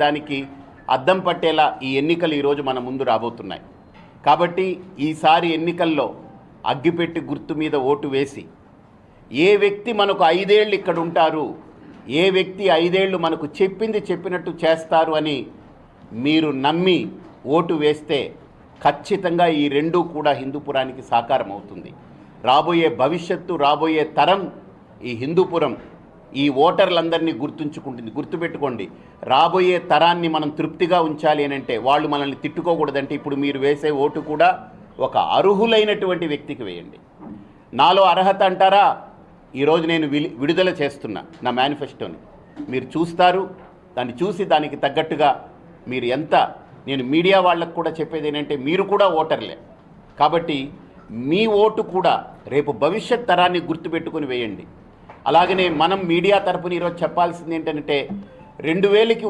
దానికి అద్దం పట్టేలా ఈ ఎన్నికలు ఈరోజు మన ముందు రాబోతున్నాయి. కాబట్టి ఈసారి ఎన్నికల్లో అగ్గిపెట్టి గుర్తు మీద ఓటు వేసి ఏ వ్యక్తి మనకు 5 ఏళ్ళు ఇక్కడ ఉంటారు, ఏ వ్యక్తి 5 ఏళ్ళు మనకు చెప్పింది చెప్పినట్టు చేస్తారు అని మీరు నమ్మి ఓటు వేస్తే ఖచ్చితంగా ఈ రెండూ కూడా హిందూపురానికి సాకారం అవుతుంది. రాబోయే భవిష్యత్తు, రాబోయే తరం ఈ హిందూపురం ఈ ఓటర్లందరినీ గుర్తుపెట్టుకోండి. రాబోయే తరాన్ని మనం తృప్తిగా ఉంచాలి అని అంటే వాళ్ళు మనల్ని తిట్టుకోకూడదంటే ఇప్పుడు మీరు వేసే ఓటు కూడా ఒక అర్హులైనటువంటి వ్యక్తికి వేయండి. నాలో అర్హత అంటారా, ఈరోజు నేను విడుదల చేస్తున్నా నా మేనిఫెస్టోని, మీరు చూస్తారు. దాన్ని చూసి దానికి తగ్గట్టుగా మీరు ఎంత, నేను మీడియా వాళ్ళకు కూడా చెప్పేది ఏంటంటే మీరు కూడా ఓటర్లే కాబట్టి మీ ఓటు కూడా రేపు భవిష్యత్ తరాన్ని గుర్తుపెట్టుకుని వేయండి. అలాగనే మనం మీడియా తరపున ఈరోజు చెప్పాల్సింది ఏంటంటే 2000కి